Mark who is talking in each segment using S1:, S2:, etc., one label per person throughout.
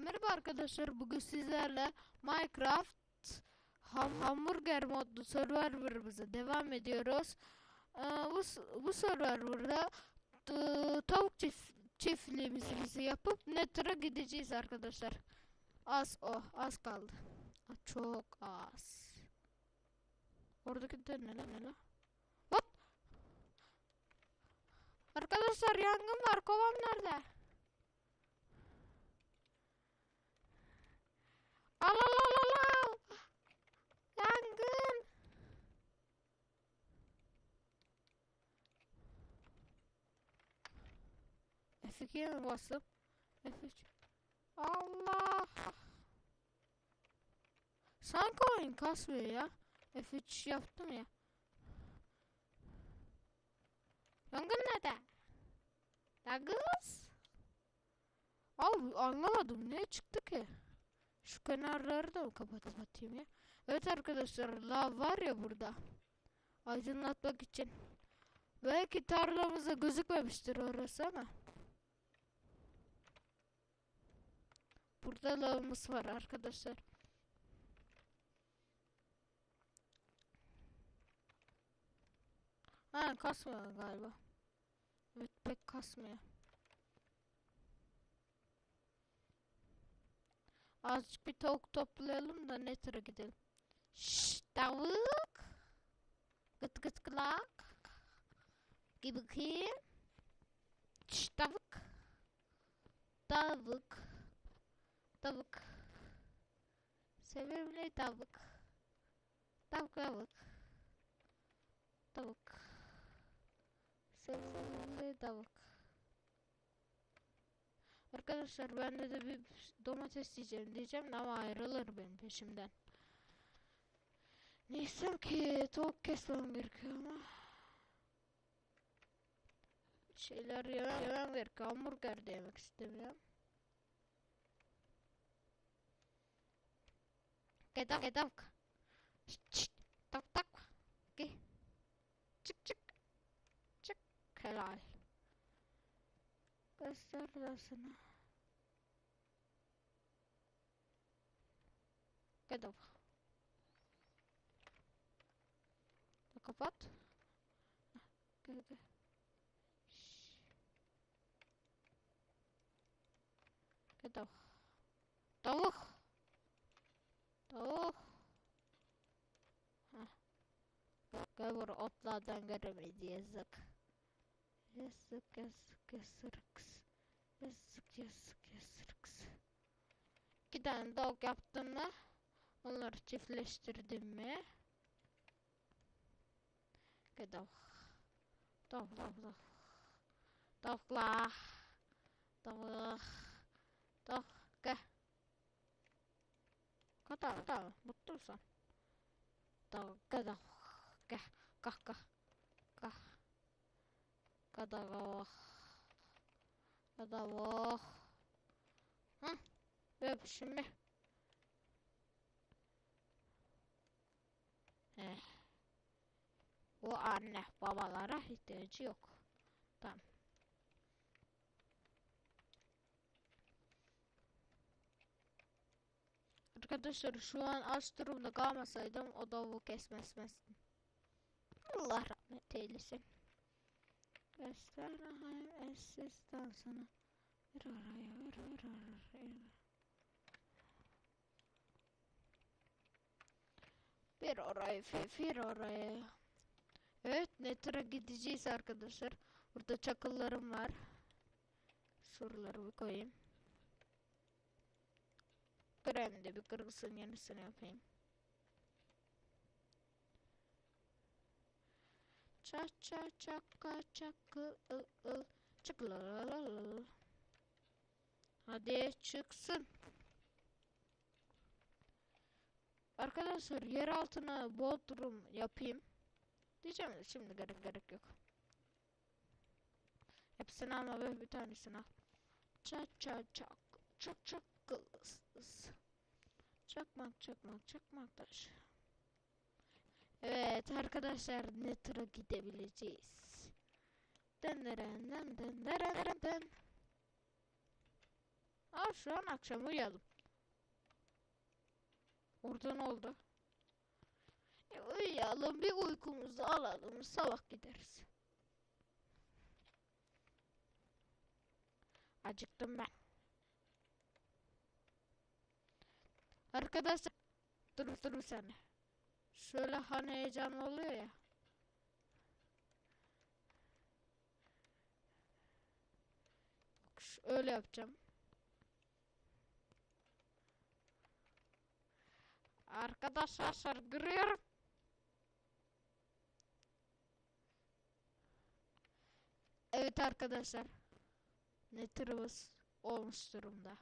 S1: Merhaba arkadaşlar, bugün sizlerle Minecraft hamburger modlu serverımıza devam ediyoruz. Bu serverda tavuk çiftliğimizi yapıp Nether'a gideceğiz arkadaşlar. Az kaldı. Çok az. Oradaki de ne lan? Hop! Arkadaşlar yangın var, kovam nerede? Al al al al al! Yangın! F2'ye mi bastım? F3. Allah! Sanki oyun kasmıyor ya. F3 yaptım ya. Yangın nerede? Yangız? Abi anlamadım, ne çıktı ki? Şu kenarları da mı kapatayım ya? Evet arkadaşlar, lav var ya burada. Aydınlatmak için. Belki tarlamıza gözükmemiştir orası ama. Burada lavımız var arkadaşlar. Ha, kasmıyor galiba. Evet, pek kasmıyor. Azıcık bir tavuk toplayalım da Nether'a gidelim. Şşş, tavuk. Gıt gıt gılak. Gel bakayım. Şşş, tavuk. Tavuk. Tavuk. Sevimli tavuk. Tavuk tavuk. Tavuk. Sevimli tavuk. Arkadaşlar ben de bir domates diyeceğim ama ayrılır benim peşimden. Neyse ki tavuk kesmem gerekiyor ama. Şeyler yemem gerekiyor. Hamburger de yemek istemiyorum. Tavuk. Şşt, tak tak. Gel. Çık çık. Çık. Helal. Göster sana. Tavuk. Kapat. Gel. Tavuk. Tavuk. Tavuk. Gel buraya, otlardan göremeyiz, yazık. Yazık yazık yazık. Yazık yazık yazık. 2 tane tavuk yaptım mı? Onları çiftleştirdim mi? Gel tavuk. Tavuk. Tavuklar. Tavuk. Tavuk. Gel. Kadar. Mutlusun. Tavuk. Gel tavuk. Gel. Kah. Kadavuk. Hı? Öp şimdi. Bu anne babalara ihtiyacı yok. Tamam. Arkadaşlar şu an aç durumda kalmasaydım o tavuğu kesmezdim. Allah rahmet eylesin. Göster eşsiz dansını. Ver oraya. Bir oraya. Evet, Nether'a gideceğiz arkadaşlar. Burada çakıllarım var. Soruları bir koyayım. Kremde bir kırgısın yenisini yapayım. Çakıl. Hadi çıksın. Arkadaşlar yer altına bodrum yapayım. Diyeceğim de şimdi gerek yok. Hepsini alma ve bir tanesini al. Çakmak taş. Evet arkadaşlar, Nether'a gidebileceğiz. Den. Aa, şu an akşam uyuyalım. Orada ne oldu? Uyuyalım, bir uykumuzu alalım, sabah gideriz. Acıktım ben. Arkadaşlar, dur bir saniye. Şöyle hani heyecanlı oluyor ya. Öyle yapacağım. Arkadaşlar görüyorum. Evet arkadaşlar. Nether'ımız olmuş durumda.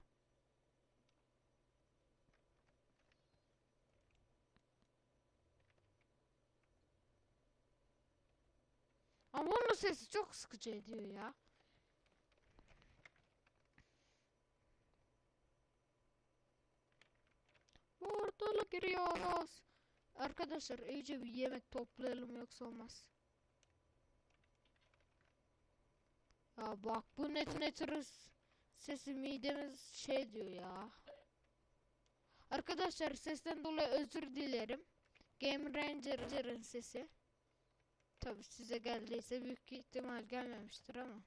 S1: Ama onun sesi çok sıkıcı ediyor ya. Portala giriyoruz. Arkadaşlar iyice bir yemek toplayalım, yoksa olmaz. Ya bak, bu Nether'ın sesi midemiz şey diyor ya. Arkadaşlar sesten dolayı özür dilerim. Game Ranger'ın sesi. Tabi size geldiyse büyük ihtimal gelmemiştir ama.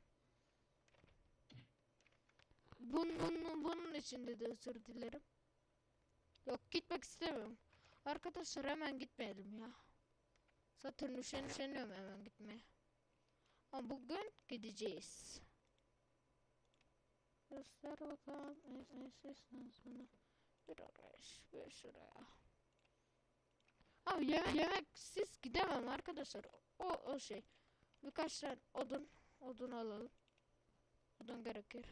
S1: Bunun içinde de özür dilerim. Yok, gitmek istemiyorum. Arkadaşlar hemen gitmeyelim ya. Zaten üşeniyorum hemen gitmeye. Ama bugün gideceğiz. Göster bakalım. Sonra bir oraya, bir şuraya. Abi yemeksiz gidemem arkadaşlar. O şey. Birkaç tane odun alalım. Odun gerekir.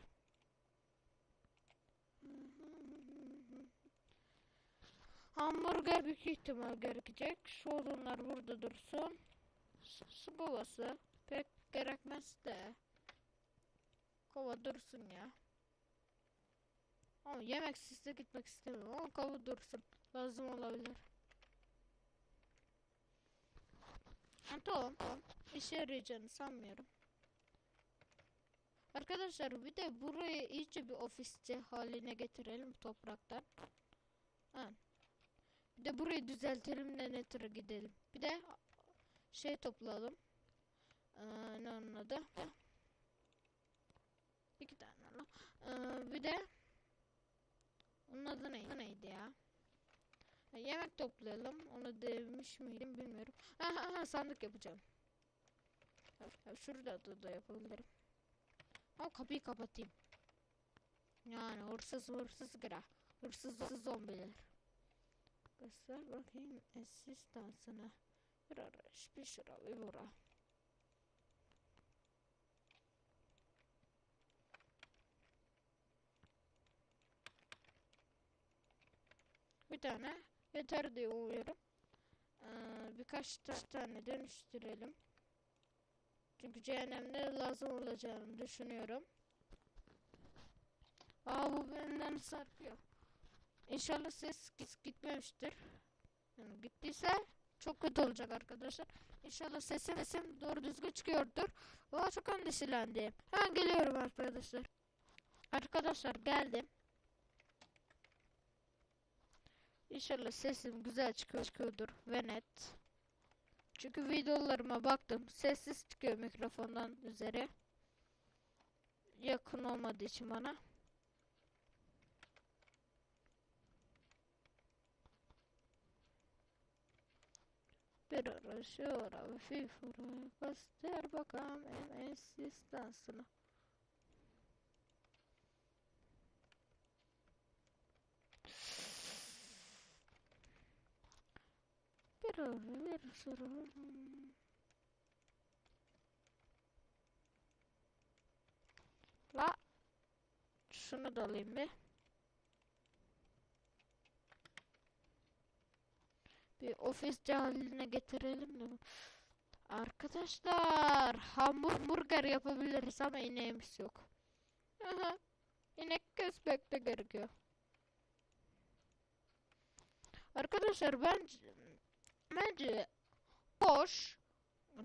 S1: Hamburger büyük ihtimal gerekecek. Şu odunlar burada dursun. Su kovası pek gerekmez de. Kova dursun ya. Ama yemeksiz de gitmek istemiyorum. Ama kova dursun. Lazım olabilir. Tamam. İşe yarayacağını sanmıyorum. Arkadaşlar bir de burayı iyice bir ofisçi haline getirelim topraktan. Bir de burayı düzeltelim de Nether'a gidelim. Bir de şey toplayalım. Ne onun adı? 2 tane lan. Bir de onun adı neydi ya? Yemek toplayalım. Onu demiş miydim bilmiyorum. Sandık yapacağım. Şurada da yapabilirim. Ama kapıyı kapatayım. Yani hırsız gira. Hırsız zombiler. Göster bakayım asistansına. Bir araç, bir şura, bir bura. Bir tane yeter diye umuyorum. Birkaç tane dönüştürelim. Çünkü cehennemde lazım olacağını düşünüyorum. Bu benden sarkıyor. İnşallah ses gitmemiştir. Yani gittiyse çok kötü olacak arkadaşlar. İnşallah sesim doğru düzgün çıkıyordur. Çok endişelendim. Hemen geliyorum arkadaşlar. Arkadaşlar geldim. İnşallah sesim güzel çıkıyordur ve net. Çünkü videolarıma baktım. Sessiz çıkıyor mikrofondan üzeri. Yakın olmadığı için bana. Bir ara şu ara fifura göster bakalım asistansını. Bir ara bir soru. La şunu da alayım bir. Bir ofisçi haline getirelim de. Arkadaşlar hamburger yapabiliriz ama ineğimiz yok. İnek kesmek de gerekiyor. Arkadaşlar bence boş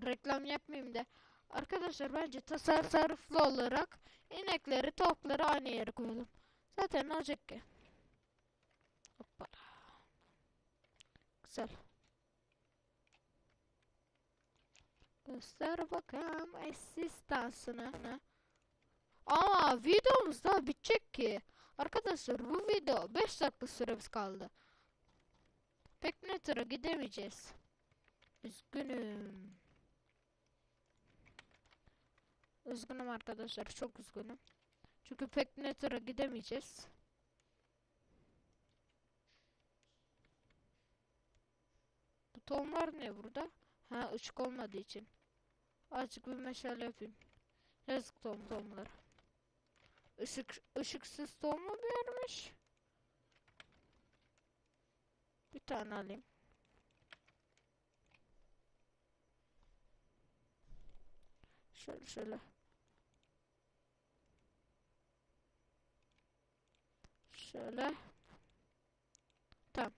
S1: reklam yapmayayım da. Arkadaşlar bence tasarruflu olarak inekleri, tavukları aynı yere koyalım. Zaten ne olacak ki? Hoppala. Güzel. Göster bakalım asistansını. Ama videomuz daha bitecek ki. Arkadaşlar bu video 5 dakika süremiz kaldı. Pekneter'a gidemeyeceğiz. Üzgünüm. Üzgünüm arkadaşlar, çok üzgünüm. Çünkü Pekneter'a gidemeyeceğiz. Bu tohumlar ne burada? Ha, ışık olmadığı için. Azıcık bir meşale yapayım. Yazık tohumlar. Işıksız tohum mu vermiş? Bir tane alayım. Şöyle. Şöyle. Tamam.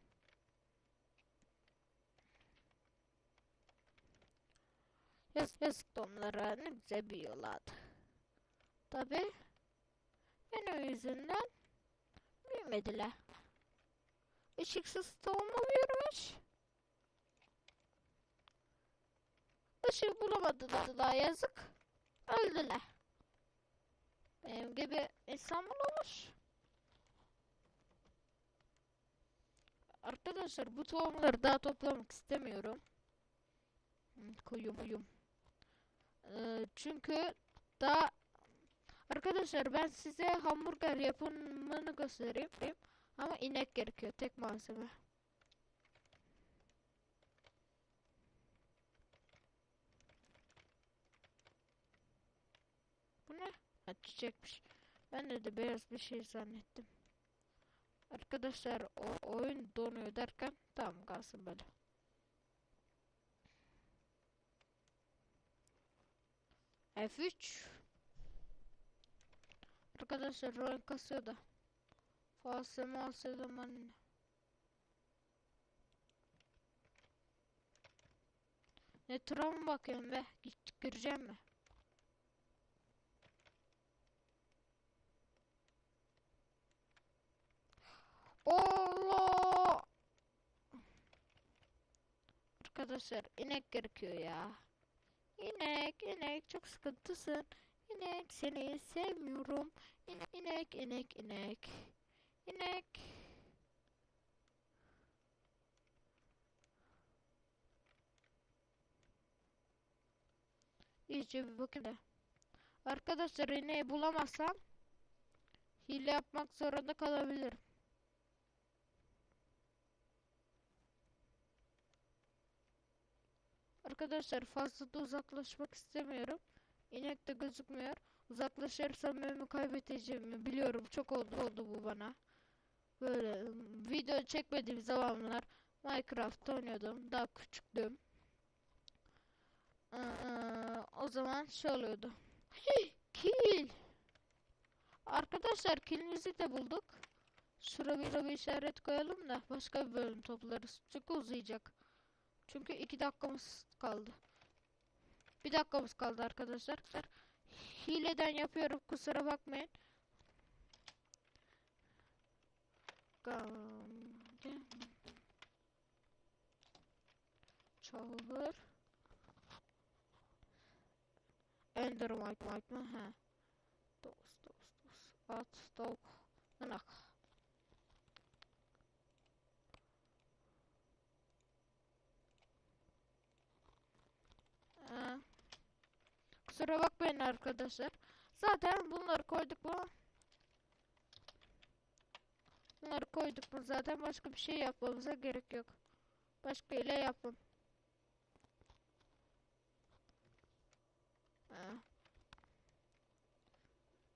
S1: Yazık tohumlara, ne güzel büyüyorlardı. Tabi benim yüzünden büyümediler. Işıksız tohumu büyümüş. Işık bulamadılar, yazık. Öldüler. Benim gibi insan mı olmuş? Arkadaşlar bu tohumları daha toplamak istemiyorum. Koyayım. Çünkü daha... Arkadaşlar ben size hamburger yapımını göstereyim. Ama inek gerekiyor, tek malzeme. Bu ne? Ha, çiçekmiş. Ben de beyaz bir şey zannettim. Arkadaşlar oyun donuyor derken tamam, kalsın böyle. F3. Arkadaşlar oyun kasıyor da. Falsama zaman. Ne tura mı bakıyorum be? Gireceğim mi? Allah! Arkadaşlar inek gerekiyor ya. İnek çok sıkıntısın. İnek seni sevmiyorum. İnek. İyice bir bakayım da. Arkadaşlar ineği bulamazsam hile yapmak zorunda kalabilirim. Arkadaşlar fazla da uzaklaşmak istemiyorum. İnek de gözükmüyor. Uzaklaşırsam önümü kaybedeceğimi biliyorum. Çok oldu bu bana. Böyle video çekmediğim zamanlar Minecraft oynuyordum. Daha küçüktüm. O zaman şey oluyordu. Kill. Arkadaşlar killimizi de bulduk. Şuraya bir işaret koyalım da başka bir bölüm toplarız. Çünkü uzayacak. Çünkü 2 dakikamız kaldı. 1 dakikamız kaldı arkadaşlar. Hileden yapıyorum, kusura bakmayın. Çağır. Endermite mı? He. Dost. At tavuk. Anak. Kusura bakmayın arkadaşlar. Zaten bunları koyduk mu? Zaten başka bir şey yapmamıza gerek yok. Başka ile yapın.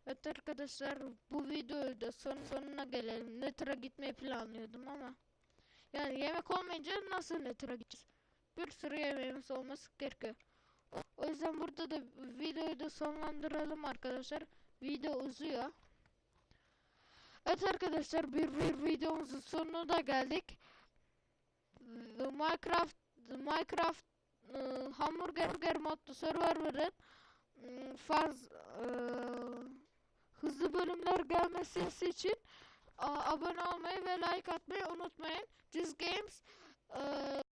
S1: Evet arkadaşlar, bu videoyu da sonuna gelelim. Nether'a gitmeyi planlıyordum ama yani yemek olmayınca nasıl Nether'a gideceğiz? Bir sürü yemeğimiz olması gerekiyor. O yüzden burada da videoyu da sonlandıralım arkadaşlar. Video uzuyor. Evet arkadaşlar, bir videomuzun sonuna da geldik. Minecraft hamburger modlu server'ın hızlı bölüm bölümler gelmesi için abone olmayı ve like atmayı unutmayın.